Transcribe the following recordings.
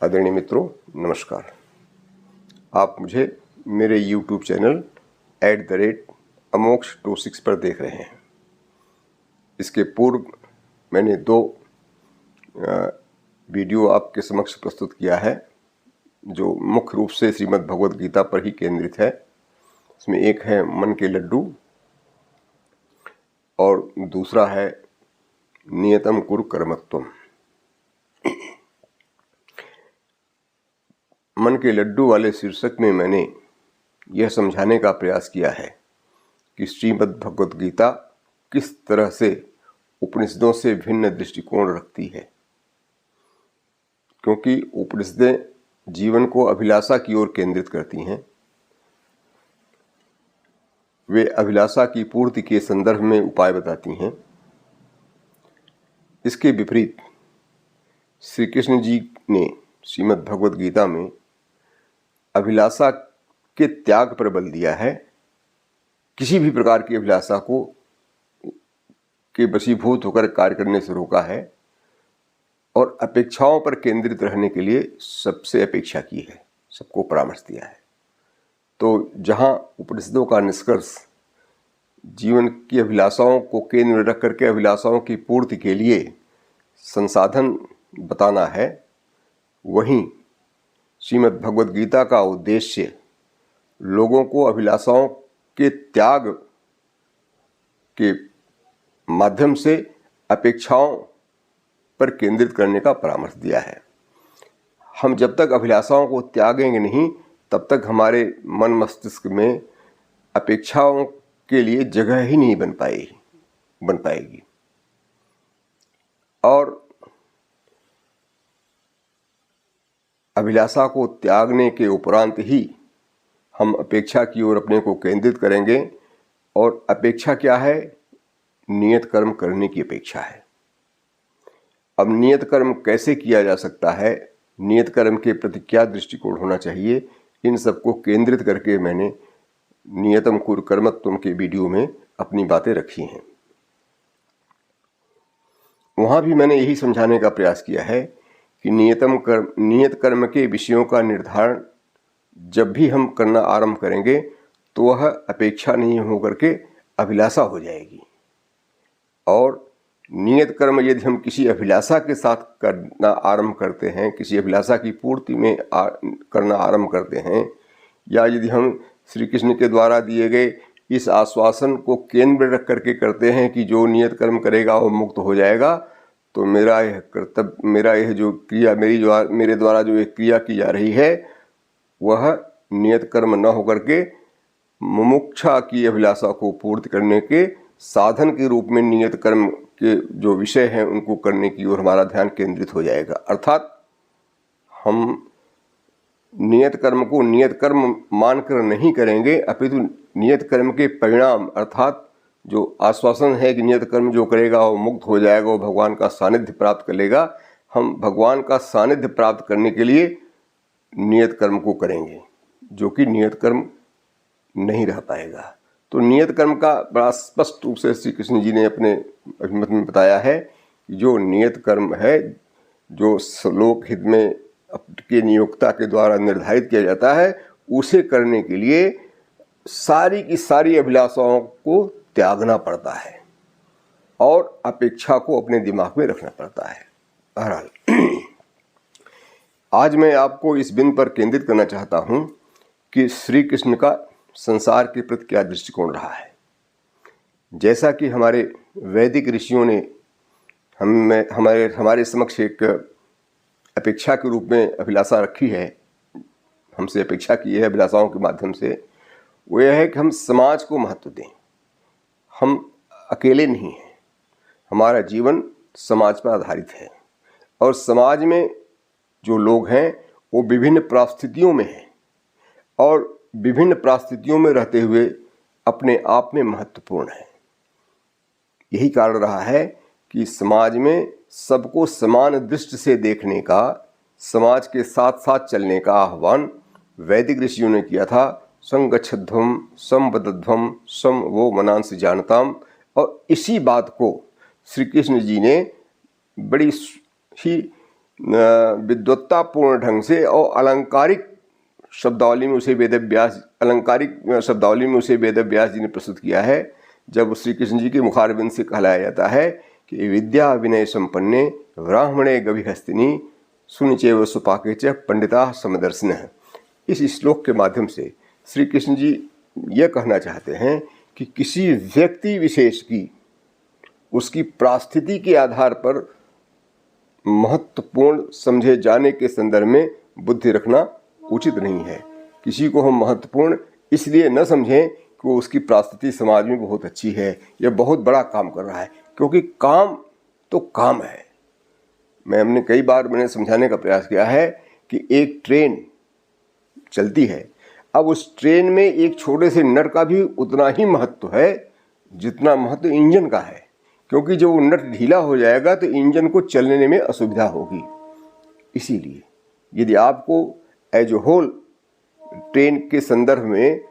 आदरणीय मित्रों, नमस्कार। आप मुझे मेरे YouTube चैनल @अमोक्ष26 पर देख रहे हैं। इसके पूर्व मैंने 2 वीडियो आपके समक्ष प्रस्तुत किया है जो मुख्य रूप से श्रीमद् भगवद गीता पर ही केंद्रित है। इसमें एक है मन के लड्डू और दूसरा है नियतम कुरु कर्मत्वम। मन के लड्डू वाले शीर्षक में मैंने यह समझाने का प्रयास किया है कि श्रीमद् भगवद गीता किस तरह से उपनिषदों से भिन्न दृष्टिकोण रखती है, क्योंकि उपनिषदें जीवन को अभिलाषा की ओर केंद्रित करती हैं। वे अभिलाषा की पूर्ति के संदर्भ में उपाय बताती हैं। इसके विपरीत श्री कृष्ण जी ने श्रीमद् भगवद गीता में अभिलाषा के त्याग पर बल दिया है। किसी भी प्रकार की अभिलाषा को के वशीभूत होकर कार्य करने से रोका है और अपेक्षाओं पर केंद्रित रहने के लिए सबसे अपेक्षा की है, सबको परामर्श दिया है। तो जहाँ उपनिषदों का निष्कर्ष जीवन की अभिलाषाओं को केंद्र में रख करके अभिलाषाओं की पूर्ति के लिए संसाधन बताना है, वहीं श्रीमद् भगवद गीता का उद्देश्य लोगों को अभिलाषाओं के त्याग के माध्यम से अपेक्षाओं पर केंद्रित करने का परामर्श दिया है। हम जब तक अभिलाषाओं को त्यागेंगे नहीं, तब तक हमारे मन मस्तिष्क में अपेक्षाओं के लिए जगह ही नहीं बन पाएगी। और अभिलाषा को त्यागने के उपरांत ही हम अपेक्षा की ओर अपने को केंद्रित करेंगे। और अपेक्षा क्या है? नियत कर्म करने की अपेक्षा है। अब नियत कर्म कैसे किया जा सकता है, नियत कर्म के प्रति क्या दृष्टिकोण होना चाहिए, इन सबको केंद्रित करके मैंने नियतम कुरु कर्मत्वम के वीडियो में अपनी बातें रखी हैं। वहाँ भी मैंने यही समझाने का प्रयास किया है कि नियत कर्म के विषयों का निर्धारण जब भी हम करना आरंभ करेंगे तो वह अपेक्षा नहीं होकर के अभिलाषा हो जाएगी। और नियत कर्म यदि हम किसी अभिलाषा के साथ करना आरंभ करते हैं, किसी अभिलाषा की पूर्ति में करना आरंभ करते हैं, या यदि हम श्री कृष्ण के द्वारा दिए गए इस आश्वासन को केंद्र में रख करके करते हैं कि जो नियत कर्म करेगा वो मुक्त हो जाएगा, तो मेरा यह कर्तव्य, मेरा यह जो क्रिया, मेरे द्वारा जो एक क्रिया की जा रही है वह नियत कर्म न होकर के मुमुक्षा की अभिलाषा को पूर्ति करने के साधन के रूप में नियत कर्म के जो विषय हैं उनको करने की ओर हमारा ध्यान केंद्रित हो जाएगा। अर्थात हम नियत कर्म को नियत कर्म मानकर नहीं करेंगे, अपितु नियत कर्म के परिणाम अर्थात जो आश्वासन है कि नियत कर्म जो करेगा वो मुक्त हो जाएगा, वो भगवान का सानिध्य प्राप्त कर लेगा, हम भगवान का सानिध्य प्राप्त करने के लिए नियत कर्म को करेंगे, जो कि नियत कर्म नहीं रह पाएगा। तो नियत कर्म का बड़ा स्पष्ट रूप से श्री कृष्ण जी ने अपने अभिमत में बताया है कि जो नियत कर्म है, जो लोक हित में के नियोक्ता के द्वारा निर्धारित किया जाता है, उसे करने के लिए सारी की सारी अभिलाषाओं को त्यागना पड़ता है और अपेक्षा को अपने दिमाग में रखना पड़ता है। बहरहाल आज मैं आपको इस बिंदु पर केंद्रित करना चाहता हूं कि श्री कृष्ण का संसार के प्रति क्या दृष्टिकोण रहा है। जैसा कि हमारे वैदिक ऋषियों ने हमारे समक्ष एक अपेक्षा के रूप में अभिलाषा रखी है, हमसे अपेक्षा की है अभिलाषाओं के माध्यम से, वो यह है कि हम समाज को महत्व दें। हम अकेले नहीं हैं, हमारा जीवन समाज पर आधारित है और समाज में जो लोग हैं वो विभिन्न परिस्थितियों में हैं और विभिन्न परिस्थितियों में रहते हुए अपने आप में महत्वपूर्ण है। यही कारण रहा है कि समाज में सबको समान दृष्टि से देखने का, समाज के साथ साथ चलने का आह्वान वैदिक ऋषियों ने किया था। संगच्छध्वम संवदध्वम सम वो मनांसि जानताम। और इसी बात को श्री कृष्ण जी ने बड़ी ही विद्वत्तापूर्ण ढंग से और अलंकारिक शब्दावली में उसे वेद व्यास जी ने प्रस्तुत किया है। जब श्री कृष्ण जी के मुखारबिंद से कहलाया जाता है कि विद्या विनय संपन्ने ब्राह्मणे गभिहस्तिनी सुनिचैव सुपाके च पंडिता समदर्शिनः। इस श्लोक के माध्यम से श्री कृष्ण जी यह कहना चाहते हैं कि किसी व्यक्ति विशेष की उसकी परिस्थिति के आधार पर महत्वपूर्ण समझे जाने के संदर्भ में बुद्धि रखना उचित नहीं है। किसी को हम महत्वपूर्ण इसलिए न समझें कि उसकी परिस्थिति समाज में बहुत अच्छी है या बहुत बड़ा काम कर रहा है, क्योंकि काम तो काम है। हमने कई बार समझाने का प्रयास किया है कि एक ट्रेन चलती है, अब उस ट्रेन में एक छोटे से नट का भी उतना ही महत्व है जितना महत्व इंजन का है, क्योंकि जब वो नट ढीला हो जाएगा तो इंजन को चलने में असुविधा होगी। इसीलिए यदि आपको एज ए होल ट्रेन के संदर्भ में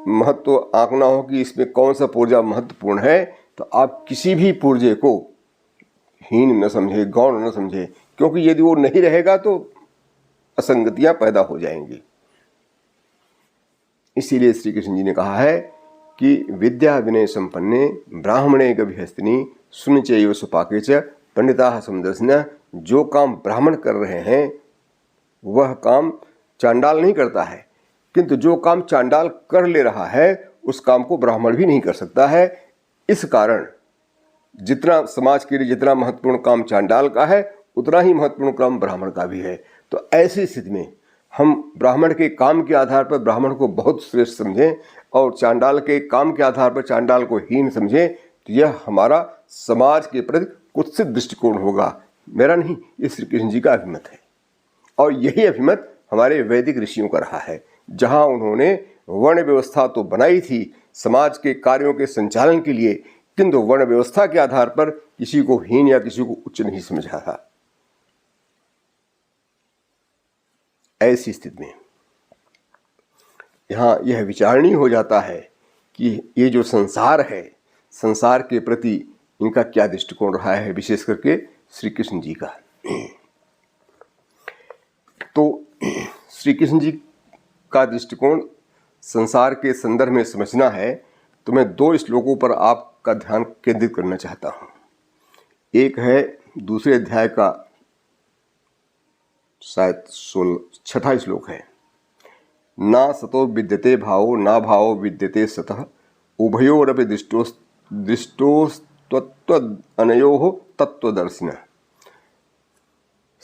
महत्व आंकना हो कि इसमें कौन सा पुर्जा महत्वपूर्ण है, तो आप किसी भी पुर्जे को हीन न समझे, गौण न समझे, क्योंकि यदि वो नहीं रहेगा तो असंगतियां पैदा हो जाएंगी। इसीलिए श्री कृष्ण जी ने कहा है कि विद्या विनय संपन्ने ब्राह्मणे गभिहस्तिनी सुनिचैव सुपाके च पंडिता समदर्शिनः। जो काम ब्राह्मण कर रहे हैं वह काम चांडाल नहीं करता है, किंतु जो काम चांडाल कर ले रहा है उस काम को ब्राह्मण भी नहीं कर सकता है। इस कारण जितना समाज के लिए जितना महत्वपूर्ण काम चांडाल का है उतना ही महत्वपूर्ण काम ब्राह्मण का भी है। तो ऐसी स्थिति में हम ब्राह्मण के काम के आधार पर ब्राह्मण को बहुत श्रेष्ठ समझें और चांडाल के काम के आधार पर चांडाल को हीन समझें, तो यह हमारा समाज के प्रति कुत्सित दृष्टिकोण होगा। मेरा नहीं, ये श्री कृष्ण जी का अभिमत है और यही अभिमत हमारे वैदिक ऋषियों का रहा है। जहां उन्होंने वर्ण व्यवस्था तो बनाई थी समाज के कार्यों के संचालन के लिए, किंतु वर्ण व्यवस्था के आधार पर किसी को हीन या किसी को उच्च नहीं समझा था। ऐसी स्थिति में यहाँ यह विचारणीय हो जाता है कि ये जो संसार है, संसार के प्रति इनका क्या दृष्टिकोण रहा है, विशेष करके श्री कृष्ण जी का। तो श्री कृष्ण जी का दृष्टिकोण संसार के संदर्भ में समझना है तो मैं 2 श्लोकों पर आपका ध्यान केंद्रित करना चाहता हूँ। एक है दूसरे अध्याय का शायद 6वां श्लोक है, ना सतो विद्यते भावो ना भावो विद्यते सतः उभयोरपि दृष्टोस्त्वनयोः तत्वदर्शिनः।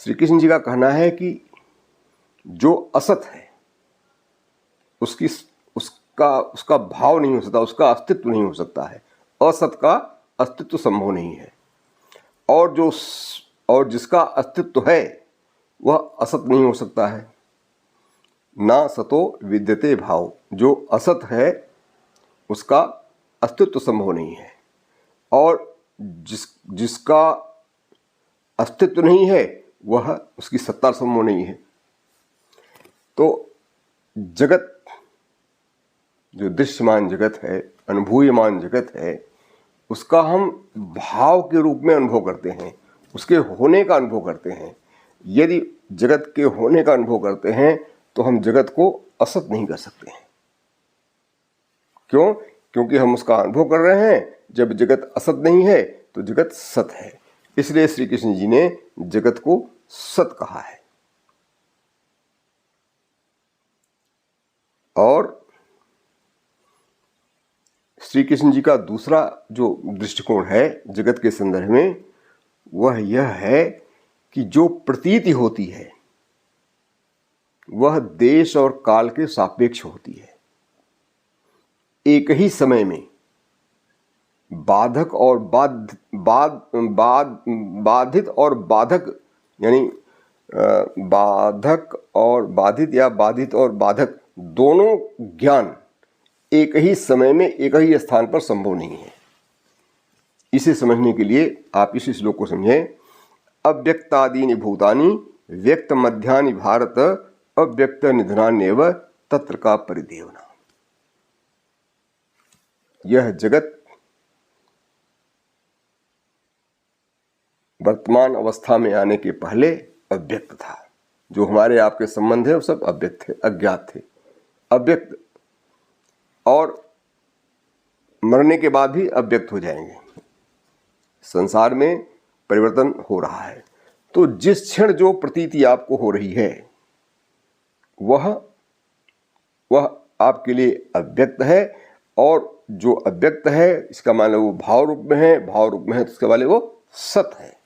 श्री कृष्ण जी का कहना है कि जो असत है उसका भाव नहीं हो सकता, उसका अस्तित्व नहीं हो सकता है। असत का अस्तित्व संभव नहीं है और जिसका अस्तित्व है वह असत नहीं हो सकता है। ना सतो विद्यते भाव, जो असत है उसका अस्तित्व संभव नहीं है और जिसका अस्तित्व नहीं है वह उसकी सत्ता संभव नहीं है। तो जगत जो दृश्यमान जगत है, अनुभूयमान जगत है, उसका हम भाव के रूप में अनुभव करते हैं, उसके होने का अनुभव करते हैं। यदि जगत के होने का अनुभव करते हैं तो हम जगत को असत नहीं कर सकते हैं। क्यों? क्योंकि हम उसका अनुभव कर रहे हैं। जब जगत असत नहीं है तो जगत सत है। इसलिए श्री कृष्ण जी ने जगत को सत कहा है। और श्री कृष्ण जी का दूसरा जो दृष्टिकोण है जगत के संदर्भ में वह यह है कि जो प्रतीति होती है वह देश और काल के सापेक्ष होती है। एक ही समय में बाधक और बाधित और बाधक, यानी बाधक और बाधित या बाधित और बाधक दोनों ज्ञान एक ही समय में एक ही स्थान पर संभव नहीं है। इसे समझने के लिए आप इस श्लोक को समझें। अव्यक्तादीनि भूतानि व्यक्त मध्यानि भारत अव्यक्त निधनान्येव तत्र का परिदेवना। यह जगत वर्तमान अवस्था में आने के पहले अव्यक्त था। जो हमारे आपके संबंध है वो सब अव्यक्त थे, अज्ञात थे, अव्यक्त, और मरने के बाद भी अव्यक्त हो जाएंगे। संसार में परिवर्तन हो रहा है। तो जिस क्षण जो प्रतीति आपको हो रही है वह आपके लिए अव्यक्त है, और जो अव्यक्त है इसका मान लो वो भाव रूप में है, भाव रूप में है तो इसका मान लो वो सत है।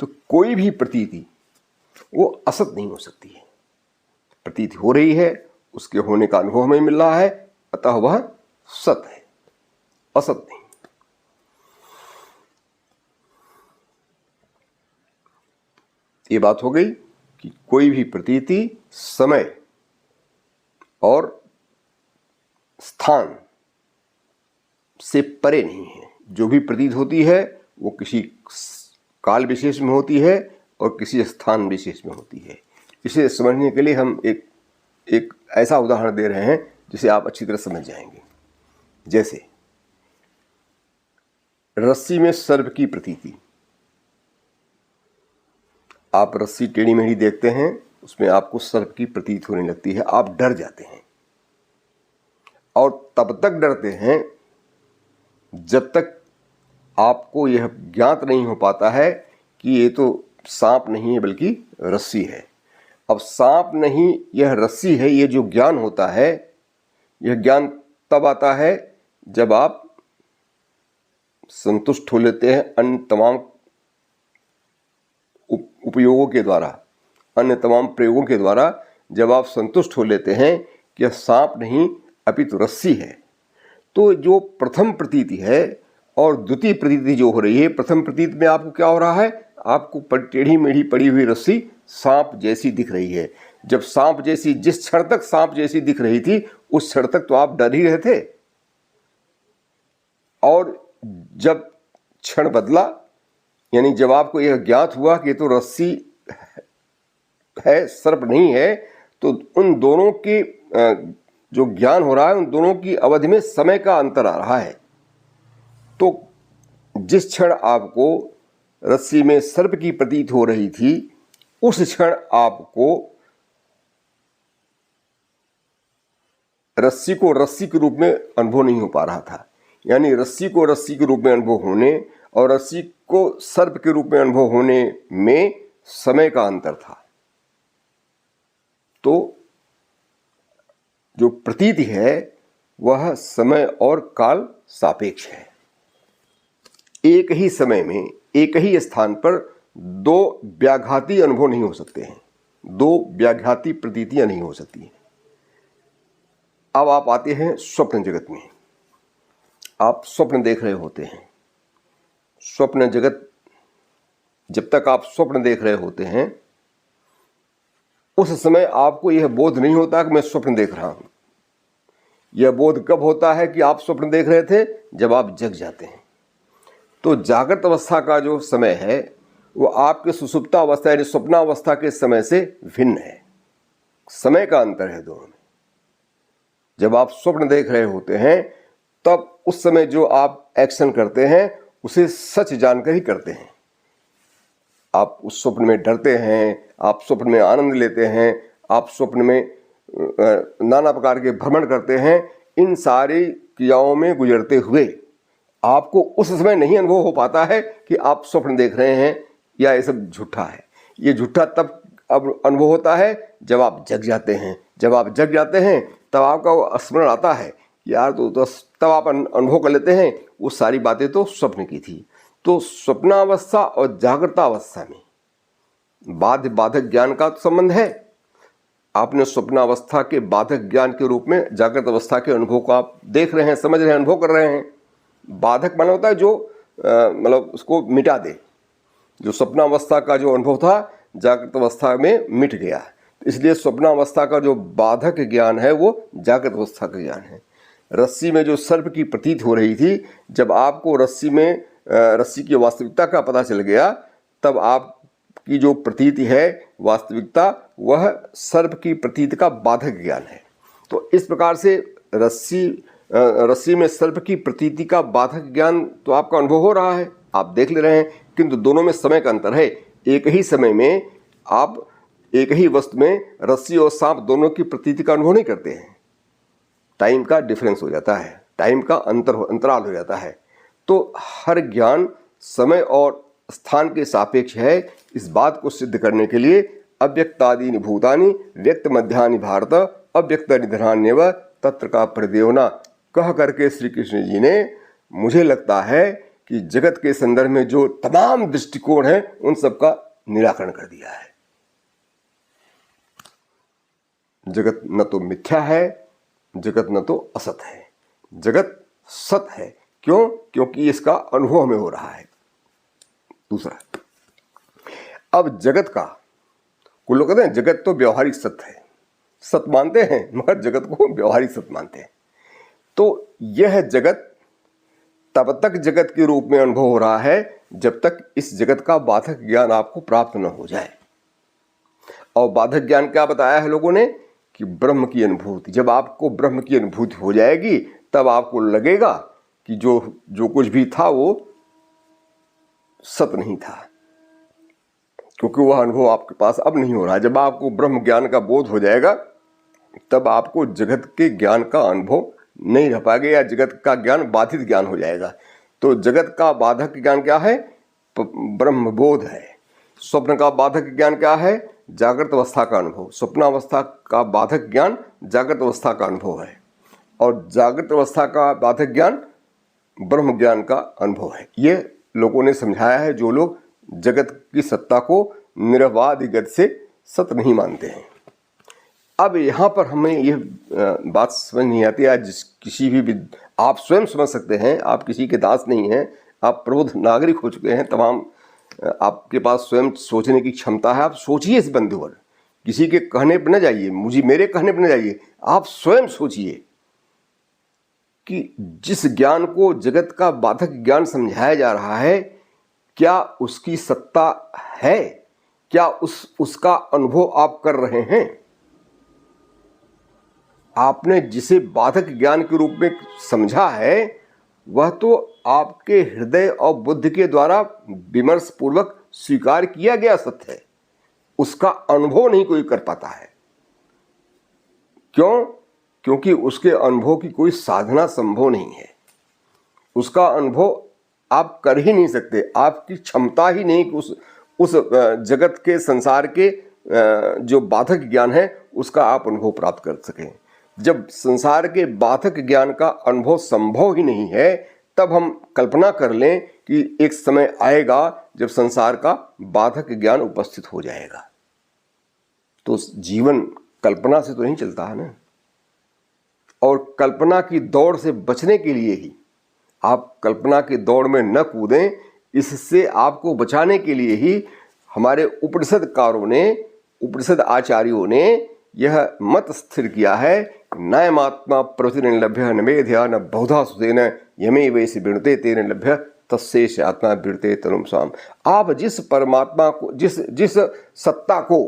तो कोई भी प्रतीति वो असत नहीं हो सकती है। प्रतीति हो रही है, उसके होने का अनुभव हमें मिल रहा है, अतः वह सत है, असत नहीं। ये बात हो गई कि कोई भी प्रतीति समय और स्थान से परे नहीं है। जो भी प्रतीत होती है वो किसी काल विशेष में होती है और किसी स्थान विशेष में होती है। इसे समझने के लिए हम एक ऐसा उदाहरण दे रहे हैं जिसे आप अच्छी तरह समझ जाएंगे। जैसे रस्सी में सर्प की प्रतीति। आप रस्सी टेढ़ी मेढ़ी देखते हैं, उसमें आपको सर्प की प्रतीत होने लगती है, आप डर जाते हैं, और तब तक डरते हैं जब तक आपको यह ज्ञात नहीं हो पाता है कि ये तो सांप नहीं है बल्कि रस्सी है। अब सांप नहीं, यह रस्सी है, ये जो ज्ञान होता है, यह ज्ञान तब आता है जब आप संतुष्ट हो लेते हैं अन्य तमाम उपयोगों के द्वारा, अन्य तमाम प्रयोगों के द्वारा जब आप संतुष्ट हो लेते हैं कि यह सांप नहीं अपितु रस्सी है। तो जो प्रथम प्रतीति है और द्वितीय प्रतीति जो हो रही है, प्रथम प्रतीति में आपको क्या हो रहा है, आपको टेढ़ी मेढ़ी पड़ी हुई रस्सी सांप जैसी दिख रही है। जब सांप जैसी, जिस क्षण तक सांप जैसी दिख रही थी उस क्षण तक तो आप डर ही रहे थे, और जब क्षण बदला, यानी जब आपको यह ज्ञात हुआ कि ये तो रस्सी है, सर्प नहीं है, तो उन दोनों के जो ज्ञान हो रहा है उन दोनों की अवधि में समय का अंतर आ रहा है। तो जिस क्षण आपको रस्सी में सर्प की प्रतीत हो रही थी उस क्षण आपको रस्सी को रस्सी के रूप में अनुभव नहीं हो पा रहा था। यानी रस्सी को रस्सी के रूप में अनुभव होने और रस्सी को सर्प के रूप में अनुभव होने में समय का अंतर था। तो जो प्रतीति है वह समय और काल सापेक्ष है। एक ही समय में एक ही स्थान पर दो व्याघाती अनुभव नहीं हो सकते हैं, दो व्याघाती प्रतीतियां नहीं हो सकती हैं। अब आप आते हैं स्वप्न जगत में। आप स्वप्न देख रहे होते हैं। स्वप्न जगत, जब तक आप स्वप्न देख रहे होते हैं उस समय आपको यह बोध नहीं होता कि मैं स्वप्न देख रहा हूं। यह बोध कब होता है कि आप स्वप्न देख रहे थे, जब आप जग जाते हैं। तो जागृत अवस्था का जो समय है वो आपके सुषुप्ता अवस्था यानी स्वप्नावस्था के समय से भिन्न है। समय का अंतर है दोनों में। जब आप स्वप्न देख रहे होते हैं तब उस समय जो आप एक्शन करते हैं उसे सच जानकर ही करते हैं। आप उस स्वप्न में डरते हैं, आप स्वप्न में आनंद लेते हैं, आप स्वप्न में नाना प्रकार के भ्रमण करते हैं। इन सारी क्रियाओं में गुजरते हुए आपको उस समय नहीं अनुभव हो पाता है कि आप स्वप्न देख रहे हैं या ये सब झूठा है। ये झूठा तब अब अनुभव होता है जब आप जग जाते हैं। जब आप जग जाते हैं तब आपका स्मरण आता है यार तो तब आप अनुभव कर लेते हैं वो सारी बातें तो स्वप्न की थी। तो स्वप्नावस्था और जागृतावस्था में बाध्य बाधक ज्ञान का संबंध है। आपने स्वप्नावस्था के बाधक ज्ञान के रूप में जागृत अवस्था के अनुभव को आप देख रहे हैं, समझ रहे हैं, अनुभव कर रहे हैं। बाधक माना होता है जो मतलब उसको मिटा दे। जो स्वप्नावस्था का जो अनुभव था जागृत अवस्था में मिट गया, इसलिए स्वप्नावस्था का जो बाधक ज्ञान है वो जागृत अवस्था का ज्ञान है। रस्सी में जो सर्प की प्रतीत हो रही थी, जब आपको रस्सी की वास्तविकता का पता चल गया तब आपकी जो प्रतीति है वास्तविकता वह सर्प की प्रतीति का बाधक ज्ञान है। तो इस प्रकार से रस्सी में सर्प की प्रतीति का बाधक ज्ञान तो आपका अनुभव हो रहा है, आप देख ले रहे हैं, किंतु दोनों में समय का अंतर है। एक ही समय में आप एक ही वस्तु में रस्सी और सांप दोनों की प्रतीति का अनुभव नहीं करते हैं। टाइम का डिफरेंस हो जाता है, टाइम का अंतराल हो जाता है। तो हर ज्ञान समय और स्थान के सापेक्ष है। इस बात को सिद्ध करने के लिए अव्यक्तादीनि भूतानि व्यक्त मध्यानि भारत अव्यक्त निधनान्यव तत्र का प्रदेवना कह करके श्री कृष्ण जी ने, मुझे लगता है कि जगत के संदर्भ में जो तमाम दृष्टिकोण हैं उन सब का निराकरण कर दिया है। जगत न तो मिथ्या है, जगत न तो असत है, जगत सत है। क्यों? क्योंकि इसका अनुभव हमें हो रहा है। दूसरा, अब जगत का, कुछ लोग कहते हैं जगत तो व्यवहारिक सत्य है, सत्य मानते हैं मगर जगत को व्यवहारिक सत्य मानते हैं। तो यह जगत तब तक जगत के रूप में अनुभव हो रहा है जब तक इस जगत का बाधक ज्ञान आपको प्राप्त न हो जाए। और बाधक ज्ञान क्या बताया है लोगों ने कि ब्रह्म की अनुभूति। जब आपको ब्रह्म की अनुभूति हो जाएगी तब आपको लगेगा कि जो कुछ भी था वो सत्य नहीं था, क्योंकि वह अनुभव आपके पास अब नहीं हो रहा है। जब आपको ब्रह्म ज्ञान का बोध हो जाएगा तब आपको जगत के ज्ञान का अनुभव नहीं रह पाएगा, या जगत का ज्ञान बाधित ज्ञान हो जाएगा। तो जगत का बाधक ज्ञान क्या है? ब्रह्म बोध है। स्वप्न का बाधक ज्ञान क्या है? जागृत अवस्था का अनुभव। स्वप्नावस्था का बाधक ज्ञान जागृत अवस्था का अनुभव है, और जागृत अवस्था का बाधक ज्ञान ब्रह्म ज्ञान का अनुभव है। ये लोगों ने समझाया है, जो लोग जगत की सत्ता को निरवादिगत से सत्य नहीं मानते हैं। अब यहाँ पर हमें ये बात समझ नहीं आती है। किसी भी आप स्वयं समझ सकते हैं, आप किसी के दास नहीं हैं, आप प्रबुद्ध नागरिक हो चुके हैं, तमाम आपके पास स्वयं सोचने की क्षमता है। आप सोचिए इस बंधुवर, किसी के कहने पर न जाइए, मेरे कहने पर न जाइए, आप स्वयं सोचिए कि जिस ज्ञान को जगत का बाधक ज्ञान समझाया जा रहा है, क्या उसकी सत्ता है? क्या उसका अनुभव आप कर रहे हैं? आपने जिसे बाधक ज्ञान के रूप में समझा है वह तो आपके हृदय और बुद्धि के द्वारा विमर्श पूर्वक स्वीकार किया गया सत्य है। उसका अनुभव नहीं कोई कर पाता है। क्यों? क्योंकि उसके अनुभव की कोई साधना संभव नहीं है। उसका अनुभव आप कर ही नहीं सकते, आपकी क्षमता ही नहीं कि उस जगत के संसार के जो बाधक ज्ञान है उसका आप अनुभव प्राप्त कर सकें। जब संसार के बाधक ज्ञान का अनुभव संभव ही नहीं है, तब हम कल्पना कर लें कि एक समय आएगा जब संसार का बाधक ज्ञान उपस्थित हो जाएगा। तो जीवन कल्पना से तो नहीं चलता है ना। और कल्पना की दौड़ से बचने के लिए ही, आप कल्पना की दौड़ में न कूदें, इससे आपको बचाने के लिए ही हमारे उपनिषदकारों ने, उपनिषद आचार्यों ने यह मत स्थिर किया है, नायमात्मा प्रवृत्ति लभ्य न मेध्या न बहुधा सुतेन यमे वैसे विणुते तेन लभ्य तस्सेष आत्मा विणुते तनुम स्वाम। आप जिस परमात्मा को, जिस सत्ता को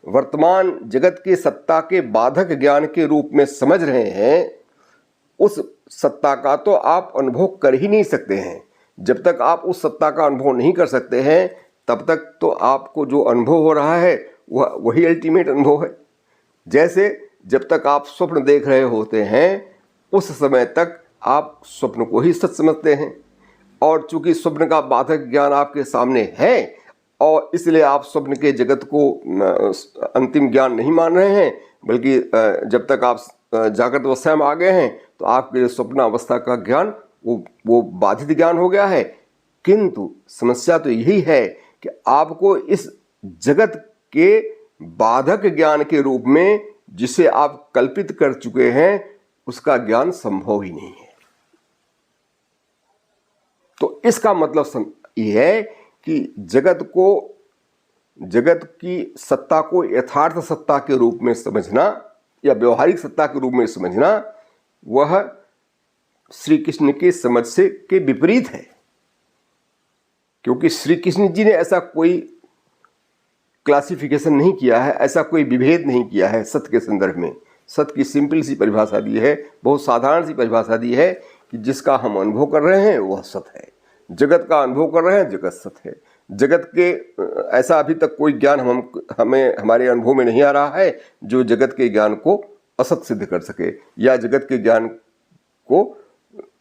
वर्तमान जगत के सत्ता के बाधक ज्ञान के रूप में समझ रहे हैं, उस सत्ता का तो आप अनुभव कर ही नहीं सकते हैं। जब तक आप उस सत्ता का अनुभव नहीं कर सकते हैं तब तक तो आपको जो अनुभव हो रहा है वही अल्टीमेट अनुभव है। जैसे जब तक आप स्वप्न देख रहे होते हैं उस समय तक आप स्वप्न को ही सच समझते हैं, और चूंकि स्वप्न का बाधक ज्ञान आपके सामने है और इसलिए आप स्वप्न के जगत को अंतिम ज्ञान नहीं मान रहे हैं, बल्कि जब तक आप जागृत अवस्था में आ गए हैं तो आपके स्वप्न अवस्था का ज्ञान वो बाधित ज्ञान हो गया है। किंतु समस्या तो यही है कि आपको इस जगत के बाधक ज्ञान के रूप में जिसे आप कल्पित कर चुके हैं उसका ज्ञान संभव ही नहीं है। तो इसका मतलब यह है कि जगत की सत्ता को यथार्थ सत्ता के रूप में समझना या व्यवहारिक सत्ता के रूप में समझना वह श्री कृष्ण की समझ से के विपरीत है। क्योंकि श्री कृष्ण जी ने ऐसा कोई क्लासिफिकेशन नहीं किया है, ऐसा कोई विभेद नहीं किया है सत्य के संदर्भ में। सत्य की सिंपल सी परिभाषा दी है, बहुत साधारण सी परिभाषा दी है कि जिसका हम अनुभव कर रहे हैं वह सत्य है। जगत का अनुभव कर रहे हैं, जगत सत्य है। जगत के ऐसा अभी तक कोई ज्ञान हमें हमारे अनुभव में नहीं आ रहा है जो जगत के ज्ञान को असत सिद्ध कर सके या जगत के ज्ञान को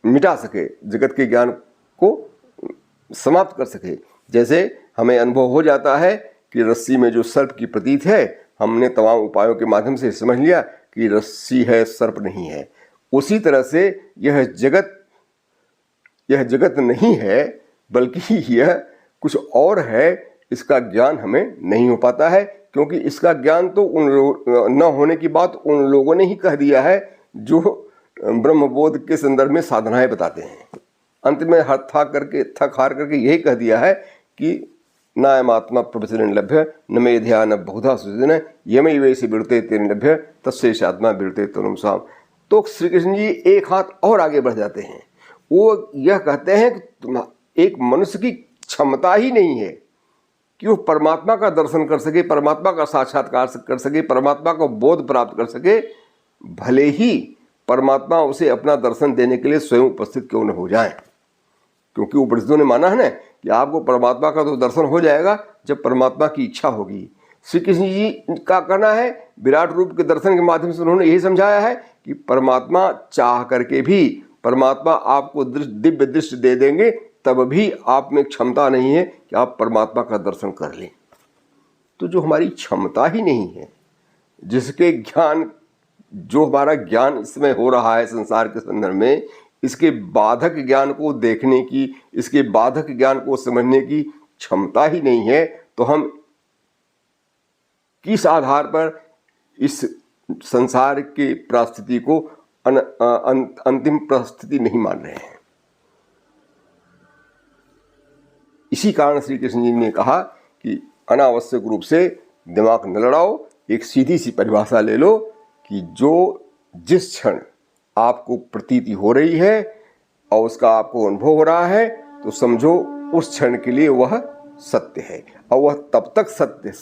मिटा सके, जगत के ज्ञान को समाप्त कर सके। जैसे हमें अनुभव हो जाता है कि रस्सी में जो सर्प की प्रतीत है, हमने तमाम उपायों के माध्यम से समझ लिया कि रस्सी है, सर्प नहीं है। उसी तरह से यह जगत नहीं है बल्कि यह कुछ और है, इसका ज्ञान हमें नहीं हो पाता है क्योंकि इसका ज्ञान तो न होने की बात उन लोगों ने ही कह दिया है जो ब्रह्मबोध के संदर्भ में साधनाएं बताते हैं। अंत में थक हार करके यही कह दिया है कि नायमात्मा प्रवचन लभ्य न मे ध्यान बहुधा सुजन यमे वैसे बिड़ते तेन लभ्य तस्शेष आत्मा बिड़ते तनुम साम। तो श्री कृष्ण जी एक हाथ और आगे बढ़ जाते हैं। वो यह कहते हैं कि एक मनुष्य की क्षमता ही नहीं है कि वो परमात्मा का दर्शन कर सके, परमात्मा का साक्षात्कार कर सके, परमात्मा को बोध प्राप्त कर सके, भले ही परमात्मा उसे अपना दर्शन देने के लिए स्वयं उपस्थित क्यों न हो जाए। क्योंकि उपनिषदों ने माना है ना कि आपको परमात्मा का तो दर्शन हो जाएगा जब परमात्मा की इच्छा होगी। श्री कृष्ण जी का कहना है विराट रूप के दर्शन के माध्यम से उन्होंने यही समझाया है कि परमात्मा चाह करके भी परमात्मा आपको दिव्य दृष्टि दे देंगे, तब भी आप में क्षमता नहीं है कि आप परमात्मा का दर्शन कर लें। तो जो हमारी क्षमता ही नहीं है, जिसके ज्ञान, जो हमारा ज्ञान इसमें हो रहा है संसार के संदर्भ में, इसके बाधक ज्ञान को देखने की, इसके बाधक ज्ञान को समझने की क्षमता ही नहीं है, तो हम किस आधार पर इस संसार के परिस्थिति को अंतिम परिस्थिति नहीं मान रहे हैं। इसी कारण श्री कृष्ण जी ने कहा कि अनावश्यक रूप से दिमाग न लड़ाओ, एक सीधी सी परिभाषा ले लो कि जो जिस क्षण आपको प्रतीति हो रही है और उसका आपको अनुभव हो रहा है, तो समझो उस क्षण के लिए वह सत्य है। और वह तब तक सत्य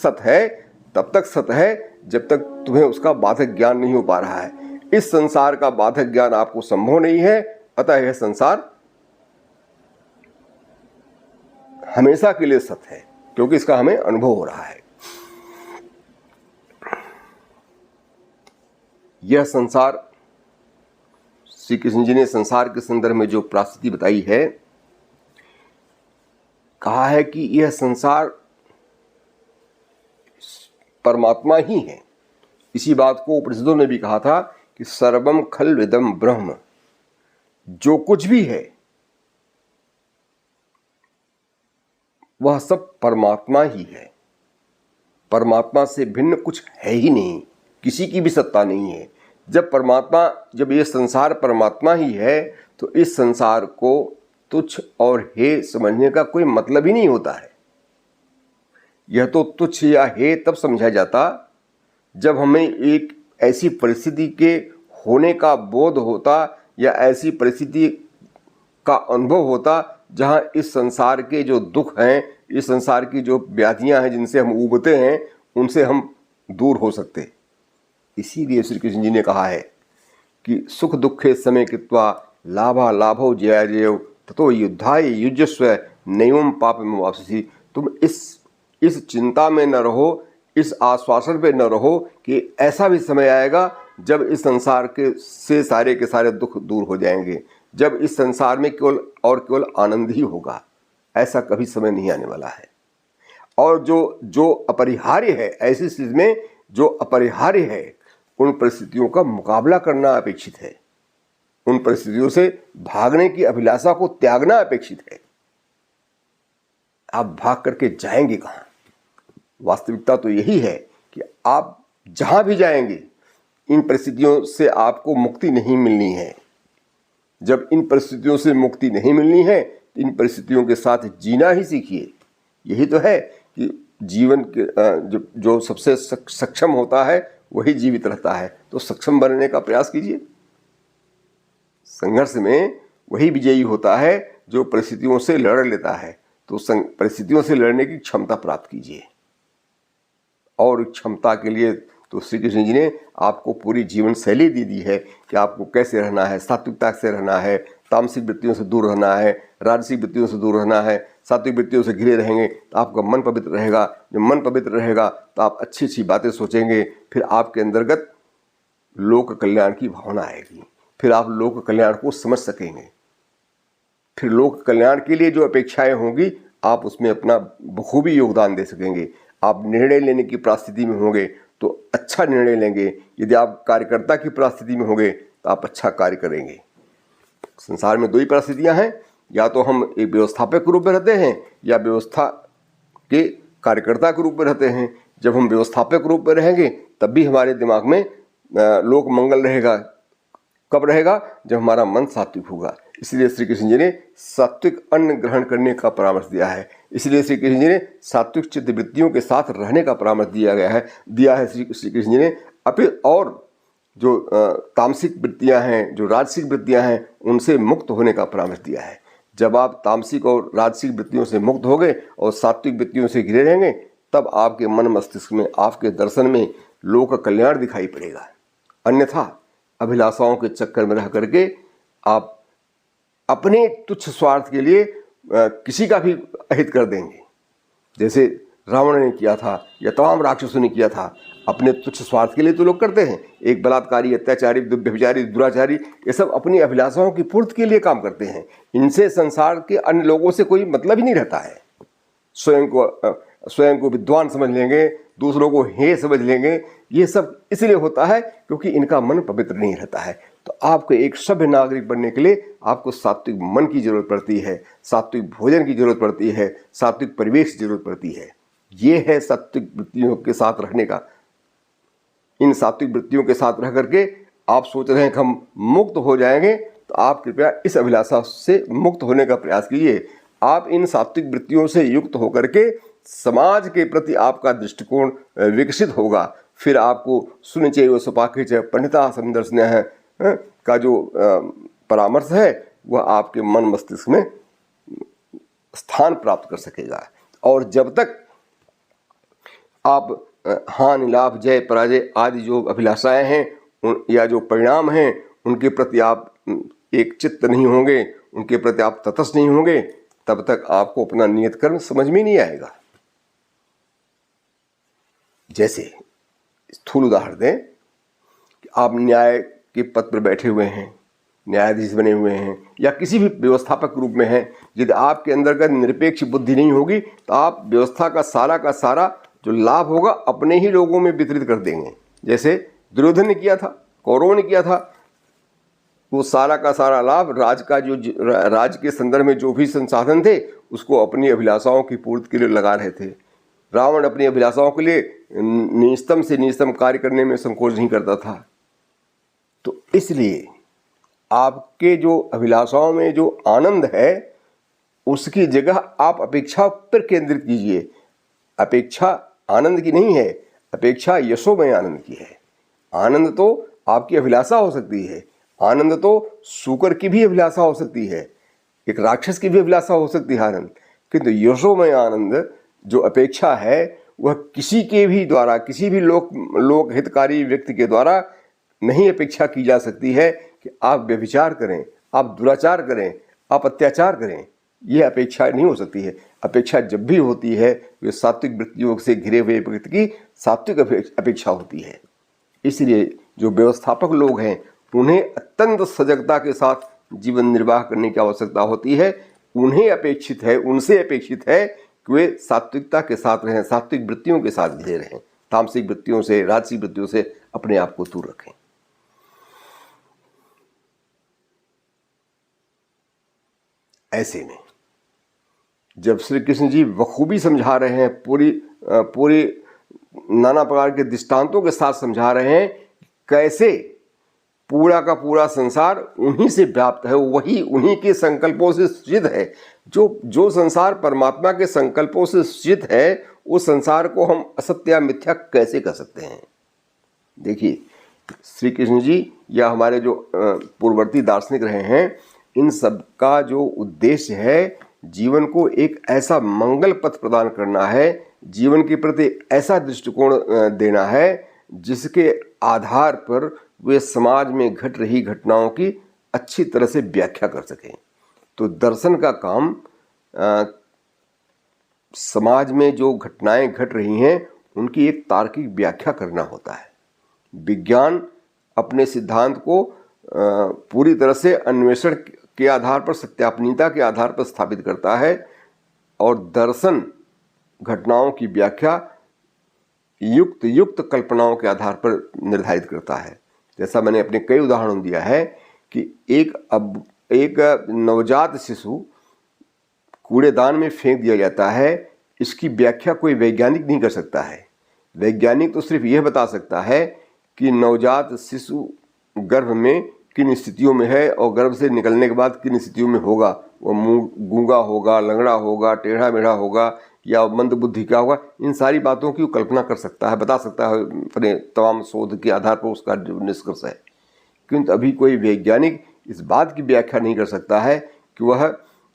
है जब तक तुम्हें उसका बाधक ज्ञान नहीं हो पा रहा है। इस संसार का बाधक ज्ञान आपको संभव नहीं है, अतः यह संसार हमेशा के लिए सत्य है क्योंकि इसका हमें अनुभव हो रहा है। यह संसार, श्री कृष्ण जी ने संसार के संदर्भ में जो परिस्थिति बताई है, कहा है कि यह संसार परमात्मा ही है। इसी बात को उपनिषदों ने भी कहा था कि सर्वम खल्विदम ब्रह्म, जो कुछ भी है वह सब परमात्मा ही है। परमात्मा से भिन्न कुछ है ही नहीं, किसी की भी सत्ता नहीं है। जब ये संसार परमात्मा ही है तो इस संसार को तुच्छ और हे समझने का कोई मतलब ही नहीं होता है। यह तो तुच्छ या हे तब समझा जाता जब हमें एक ऐसी परिस्थिति के होने का बोध होता या ऐसी परिस्थिति का अनुभव होता जहां इस संसार के जो दुख हैं, इस संसार की जो व्याधियां हैं जिनसे हम उबते हैं, उनसे हम दूर हो सकते। इसीलिए श्री कृष्ण जी ने कहा है कि सुख दुखे समय कृत्वा लाभा लाभो जया जयो ततो युद्धाय युजस्व नैवं पापम वापसी। तुम इस चिंता में न रहो, इस आश्वासन पे न रहो कि ऐसा भी समय आएगा जब इस संसार के से सारे के सारे दुख दूर हो जाएंगे, जब इस संसार में केवल आनंद ही होगा। ऐसा कभी समय नहीं आने वाला है। और जो अपरिहार्य है, ऐसी स्थिति में जो अपरिहार्य है, उन परिस्थितियों का मुकाबला करना अपेक्षित है। उन परिस्थितियों से भागने की अभिलाषा को त्यागना अपेक्षित है। आप भाग करके जाएंगे कहाँ? वास्तविकता तो यही है कि आप जहां भी जाएंगे इन परिस्थितियों से आपको मुक्ति नहीं मिलनी है। जब इन परिस्थितियों से मुक्ति नहीं मिलनी है, इन परिस्थितियों के साथ जीना ही सीखिए। यही तो है कि जीवन के जो सबसे सक्षम होता है वही जीवित रहता है। तो सक्षम बनने का प्रयास कीजिए। संघर्ष में वही विजयी होता है जो परिस्थितियों से लड़ लेता है। तो परिस्थितियों से लड़ने की क्षमता प्राप्त कीजिए। और क्षमता के लिए तो श्री कृष्ण जी ने आपको पूरी जीवन शैली दे दी है कि आपको कैसे रहना है, सात्विकता से रहना है, तामसिक वृत्तियों से दूर रहना है, राजसिक वृत्तियों से दूर रहना है, सात्विक वृत्तियों से घिरे रहेंगे तो आपका मन पवित्र रहेगा। जब मन पवित्र रहेगा तो आप अच्छी अच्छी बातें सोचेंगे, फिर आपके अंतर्गत लोक कल्याण की भावना आएगी, फिर आप लोक कल्याण को समझ सकेंगे, फिर लोक कल्याण के लिए जो अपेक्षाएं होंगी आप उसमें अपना बखूबी योगदान दे सकेंगे। आप निर्णय लेने की परिस्थिति में होंगे तो अच्छा निर्णय लेंगे। यदि आप कार्यकर्ता की परिस्थिति में होंगे तो आप अच्छा कार्य करेंगे। संसार में दो ही परिस्थितियां हैं, या तो हम एक व्यवस्थापक के रूप में रहते हैं या व्यवस्था के कार्यकर्ता के रूप में रहते हैं। जब हम व्यवस्थापक रूप में रहेंगे तब भी हमारे दिमाग में लोक मंगल रहेगा। कब रहेगा? जब हमारा मन सात्विक होगा। इसलिए श्री कृष्ण जी ने सात्विक अन्न ग्रहण करने का परामर्श दिया है। इसलिए श्री कृष्ण जी ने सात्विक चित्त वृत्तियों के साथ रहने का परामर्श दिया है श्री कृष्ण जी ने। और जो तामसिक वृत्तियां हैं, जो राजसिक वृत्तियां हैं, उनसे मुक्त होने का परामर्श दिया है। जब आप तामसिक और राजसिक वृत्तियों से मुक्त हो गए और सात्विक वृत्तियों से घिरे रहेंगे तब आपके मन मस्तिष्क में, आपके दर्शन में लोक कल्याण दिखाई पड़ेगा। अन्यथा अभिलाषाओं के चक्कर में रह करके आप अपने तुच्छ स्वार्थ के लिए किसी का भी अहित कर देंगे, जैसे रावण ने किया था या तमाम राक्षसों ने किया था। अपने तुच्छ स्वार्थ के लिए तो लोग करते हैं। एक बलात्कारी, अत्याचारी, व्यभिचारी, दुराचारी, ये सब अपनी अभिलाषाओं की पूर्ति के लिए काम करते हैं। इनसे संसार के अन्य लोगों से कोई मतलब ही नहीं रहता है। स्वयं को विद्वान समझ लेंगे, दूसरों को हे समझ लेंगे। ये सब इसलिए होता है क्योंकि इनका मन पवित्र नहीं रहता है। तो आपको एक सभ्य नागरिक बनने के लिए आपको सात्विक मन की जरूरत पड़ती है, सात्विक भोजन की जरूरत पड़ती है, सात्विक परिवेश की जरूरत पड़ती है। ये है सात्विक वृत्तियों के साथ रहने का। इन सात्विक वृत्तियों के साथ रह करके आप सोच रहे हैं कि हम मुक्त हो जाएंगे, तो आप कृपया इस अभिलाषा से मुक्त होने का प्रयास कीजिए। आप इन सात्विक वृत्तियों से युक्त होकर के समाज के प्रति आपका दृष्टिकोण विकसित होगा। फिर आपको सुनिचैव स्वपाकेच पंडिता समदर्शनः का जो परामर्श है वह आपके मन मस्तिष्क में स्थान प्राप्त कर सकेगा। और जब तक आप हानि, लाभ, जय, पराजय आदि जो अभिलाषाएं हैं या जो परिणाम हैं उनके प्रति आप एक चित्त नहीं होंगे, उनके प्रति आप तटस्थ नहीं होंगे, तब तक आपको अपना नियत कर्म समझ में नहीं आएगा। जैसे स्थूल उदाहरण दें कि आप न्याय के पद पर बैठे हुए हैं, न्यायाधीश बने हुए हैं या किसी भी व्यवस्थापक रूप में हैं। यदि आपके अंतर्गत निरपेक्ष बुद्धि नहीं होगी तो आप व्यवस्था का सारा जो लाभ होगा अपने ही लोगों में वितरित कर देंगे। जैसे दुर्योधन ने किया था, कौरवों ने किया था। वो सारा का सारा लाभ राज के संदर्भ में जो भी संसाधन थे उसको अपनी अभिलाषाओं की पूर्ति के लिए लगा रहे थे। रावण अपनी अभिलाषाओं के लिए न्यूनतम से न्यूनतम कार्य करने में संकोच नहीं करता था। तो इसलिए आपके जो अभिलाषाओं में जो आनंद है उसकी जगह आप अपेक्षा पर केंद्रित कीजिए। अपेक्षा आनंद की नहीं है, अपेक्षा यशोमय आनंद की है। आनंद तो आपकी अभिलाषा हो सकती है, आनंद तो शूकर की भी अभिलाषा हो सकती है, एक राक्षस की भी अभिलाषा हो सकती है आनंद। किंतु यशोमय आनंद जो अपेक्षा है वह किसी के भी द्वारा, किसी भी लोक हितकारी व्यक्ति के द्वारा नहीं अपेक्षा की जा सकती है कि आप व्यभिचार करें, आप दुराचार करें, आप अत्याचार करें। यह अपेक्षा नहीं हो सकती है। अपेक्षा जब भी होती है वे सात्विक वृत्तियों से घिरे हुए व्यक्ति की सात्विक अपेक्षा होती है। इसलिए जो व्यवस्थापक लोग हैं उन्हें अत्यंत सजगता के साथ जीवन निर्वाह करने की आवश्यकता होती है। उनसे अपेक्षित है कि वे सात्विकता के साथ रहें, सात्विक वृत्तियों के साथ घिरे रहें, तामसिक वृत्तियों से, राजसिक वृत्तियों से अपने आप को दूर रखें। ऐसे में जब श्री कृष्ण जी बखूबी समझा रहे हैं, पूरी नाना प्रकार के दृष्टांतों के साथ समझा रहे हैं कैसे पूरा का पूरा संसार उन्हीं से व्याप्त है, वही उन्हीं के संकल्पों से सृजित है। जो संसार परमात्मा के संकल्पों से सृजित है उस संसार को हम असत्य या मिथ्या कैसे कर सकते हैं। देखिए श्री कृष्ण जी या हमारे जो पूर्ववर्ती दार्शनिक रहे हैं, इन सब का जो उद्देश्य है जीवन को एक ऐसा मंगल पथ प्रदान करना है, जीवन के प्रति ऐसा दृष्टिकोण देना है जिसके आधार पर वे समाज में घट रही घटनाओं की अच्छी तरह से व्याख्या कर सकें। तो दर्शन का काम समाज में जो घटनाएं घट रही हैं उनकी एक तार्किक व्याख्या करना होता है। विज्ञान अपने सिद्धांत को पूरी तरह से अन्वेषण के आधार पर, सत्यापनीयता के आधार पर स्थापित करता है, और दर्शन घटनाओं की व्याख्या युक्त कल्पनाओं के आधार पर निर्धारित करता है। जैसा मैंने अपने कई उदाहरण दिया है कि एक नवजात शिशु कूड़ेदान में फेंक दिया जाता है, इसकी व्याख्या कोई वैज्ञानिक नहीं कर सकता है। वैज्ञानिक तो सिर्फ यह बता सकता है कि नवजात शिशु गर्भ में किन स्थितियों में है और गर्भ से निकलने के बाद किन स्थितियों में होगा। वो मुंह गूंगा होगा, लंगड़ा होगा, टेढ़ा मेढ़ा होगा या मंद बुद्धि का होगा। इन सारी बातों की वो कल्पना कर सकता है, बता सकता है अपने तमाम शोध के आधार पर, उसका जो निष्कर्ष है। किंतु अभी कोई वैज्ञानिक इस बात की व्याख्या नहीं कर सकता है कि वह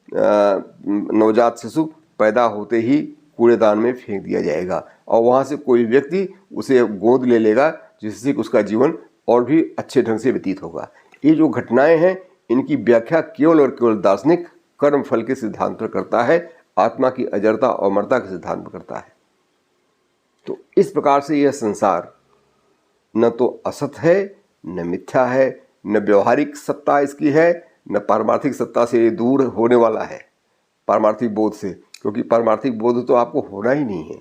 नवजात शिशु पैदा होते ही कूड़ेदान में फेंक दिया जाएगा और वहाँ से कोई व्यक्ति उसे गोद ले लेगा, जिससे उसका जीवन और भी अच्छे ढंग से व्यतीत होगा। ये जो घटनाएं हैं इनकी व्याख्या केवल और केवल दार्शनिक कर्म फल के सिद्धांत पर करता है, आत्मा की अजरता और अमरता के सिद्धांत पर करता है। तो इस प्रकार से यह संसार न तो असत है, न मिथ्या है, न व्यवहारिक सत्ता इसकी है, न पारमार्थिक सत्ता से दूर होने वाला है, पारमार्थिक बोध से, क्योंकि पारमार्थिक बोध तो आपको होना ही नहीं है।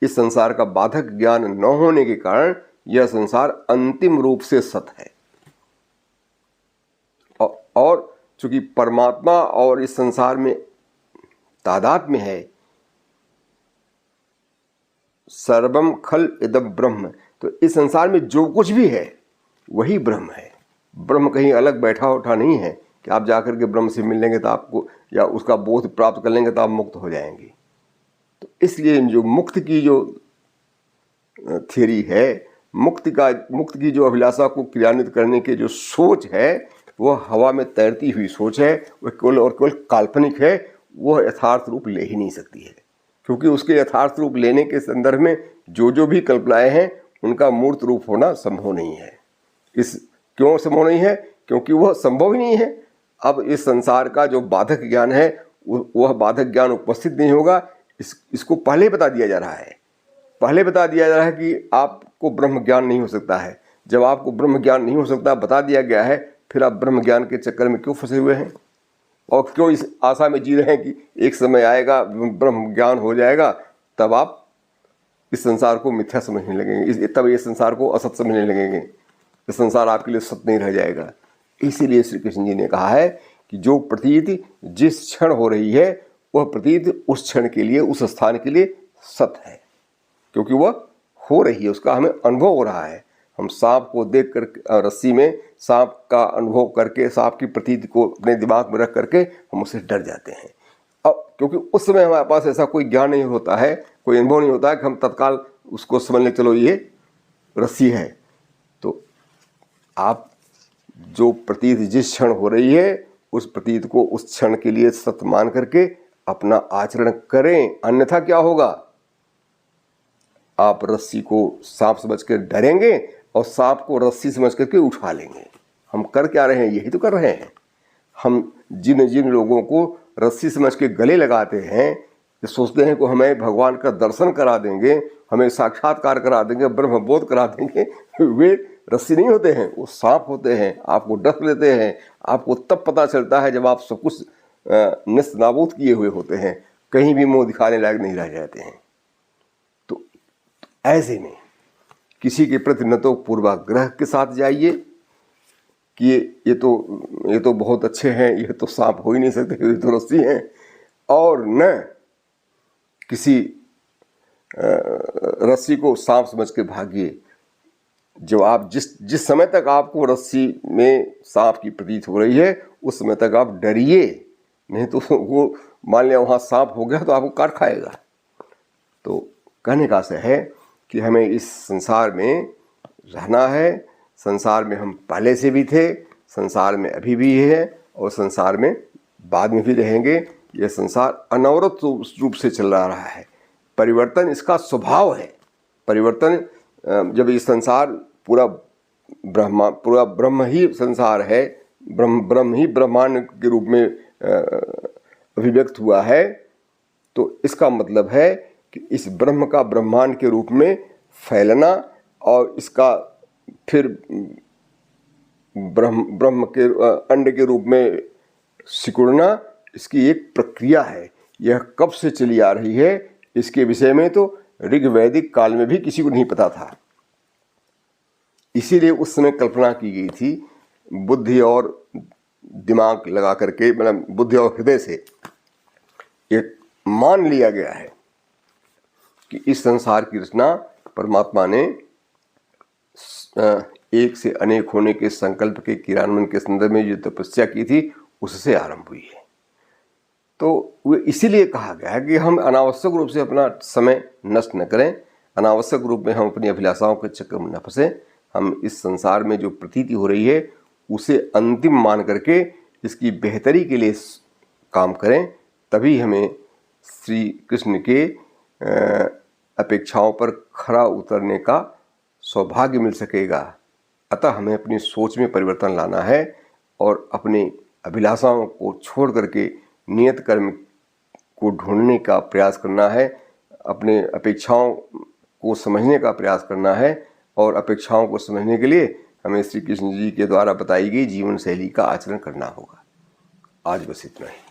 इस संसार का बाधक ज्ञान न होने के कारण यह संसार अंतिम रूप से सत है। और चूंकि परमात्मा और इस संसार में तादात्म्य है, सर्वम खल इदम ब्रह्म, तो इस संसार में जो कुछ भी है वही ब्रह्म है। ब्रह्म कहीं अलग बैठा उठा नहीं है कि आप जाकर के ब्रह्म से मिल लेंगे तो आपको, या उसका बोध प्राप्त कर लेंगे तो आप मुक्त हो जाएंगे। तो इसलिए जो मुक्त की जो थियरी है, मुक्त की जो अभिलाषा को क्रियान्वित करने के जो सोच है, वह हवा में तैरती हुई सोच है, वह केवल और केवल काल्पनिक है, वह यथार्थ रूप ले ही नहीं सकती है। क्योंकि उसके यथार्थ रूप लेने के संदर्भ में जो भी कल्पनाएं हैं उनका मूर्त रूप होना संभव नहीं है। क्यों संभव नहीं है? क्योंकि वह संभव ही नहीं है। अब इस संसार का जो बाधक ज्ञान है वह बाधक ज्ञान उपस्थित नहीं होगा। इसको पहले बता दिया जा रहा है, पहले बता दिया जा रहा है कि आपको ब्रह्म ज्ञान नहीं हो सकता है। जब आपको ब्रह्म ज्ञान नहीं हो सकता बता दिया गया है, फिर आप ब्रह्म ज्ञान के चक्कर में क्यों फंसे हुए हैं और क्यों इस आशा में जी रहे हैं कि एक समय आएगा ब्रह्म ज्ञान हो जाएगा, तब आप इस संसार को मिथ्या समझने लगेंगे, तब इस संसार को असत समझने लगेंगे, इस संसार आपके लिए सत्य नहीं रह जाएगा। इसीलिए श्री कृष्ण जी ने कहा है कि जो प्रतीति जिस क्षण हो रही है वह प्रतीति उस क्षण के लिए, उस स्थान के लिए सत्य है, क्योंकि वह हो रही है, उसका हमें अनुभव हो रहा है। हम सांप को देख कर, रस्सी में सांप का अनुभव करके, सांप की प्रतीति को अपने दिमाग में रख करके हम उससे डर जाते हैं। अब क्योंकि उस समय हमारे पास ऐसा कोई ज्ञान नहीं होता है, कोई अनुभव नहीं होता है कि हम तत्काल उसको समझ लें चलो ये रस्सी है। तो आप जो प्रतीत जिस क्षण हो रही है उस प्रतीत को उस क्षण के लिए सत्य मान करके अपना आचरण करें, अन्यथा क्या होगा? आप रस्सी को सांप समझ कर डरेंगे और सांप को रस्सी समझ करके उठा लेंगे। हम कर क्या रहे हैं? यही तो कर रहे हैं। हम जिन जिन लोगों को रस्सी समझ के गले लगाते हैं, ये सोचते हैं कि हमें भगवान का दर्शन करा देंगे, हमें साक्षात्कार करा देंगे, ब्रह्मबोध करा देंगे, वे रस्सी नहीं होते हैं, वो सांप होते हैं। आपको डस लेते हैं। आपको तब पता चलता है जब आप सब कुछ निस्त नाबूद किए हुए होते हैं, कहीं भी मुंह दिखाने लायक नहीं रह जाते हैं। तो ऐसे में किसी के प्रति न तो पूर्वाग्रह के साथ जाइए कि ये तो बहुत अच्छे हैं, ये तो सांप हो ही नहीं सकते, ये तो रस्सी हैं, और न किसी रस्सी को सांप समझ के भागिए। जब आप जिस समय तक आपको रस्सी में सांप की प्रतीत हो रही है उस समय तक आप डरिए, नहीं तो वो मान लिया वहाँ सांप हो गया तो आपको काट खाएगा। तो कहने का आशय है कि हमें इस संसार में रहना है। संसार में हम पहले से भी थे, संसार में अभी भी है और संसार में बाद में भी रहेंगे। यह संसार अनवरत रूप से चल रहा है। परिवर्तन इसका स्वभाव है। परिवर्तन जब ये संसार पूरा ब्रह्म ही संसार है, ब्रह्म ही ब्रह्मांड के रूप में अभिव्यक्त हुआ है, तो इसका मतलब है कि इस ब्रह्म का ब्रह्मांड के रूप में फैलना और इसका फिर ब्रह्म के अंड के रूप में सिकुड़ना, इसकी एक प्रक्रिया है। यह कब से चली आ रही है इसके विषय में तो ऋग्वैदिक काल में भी किसी को नहीं पता था। इसीलिए उस समय कल्पना की गई थी, बुद्धि और दिमाग लगा करके, मतलब बुद्धि और हृदय से एक मान लिया गया है कि इस संसार की रचना परमात्मा ने एक से अनेक होने के संकल्प के क्रियान्वयन के संदर्भ में जो तपस्या की थी उससे आरंभ हुई है। तो वो इसीलिए कहा गया है कि हम अनावश्यक रूप से अपना समय नष्ट न करें, अनावश्यक रूप में हम अपनी अभिलाषाओं के चक्कर में न फंसे। हम इस संसार में जो प्रतीति हो रही है उसे अंतिम मान करके इसकी बेहतरी के लिए काम करें, तभी हमें श्री कृष्ण के अपेक्षाओं पर खरा उतरने का सौभाग्य मिल सकेगा। अतः हमें अपनी सोच में परिवर्तन लाना है और अपनी अभिलाषाओं को छोड़ करके नियत कर्म को ढूंढने का प्रयास करना है, अपने अपेक्षाओं को समझने का प्रयास करना है और अपेक्षाओं को समझने के लिए हमें श्री कृष्ण जी के द्वारा बताई गई जीवन शैली का आचरण करना होगा। आज बस इतना ही।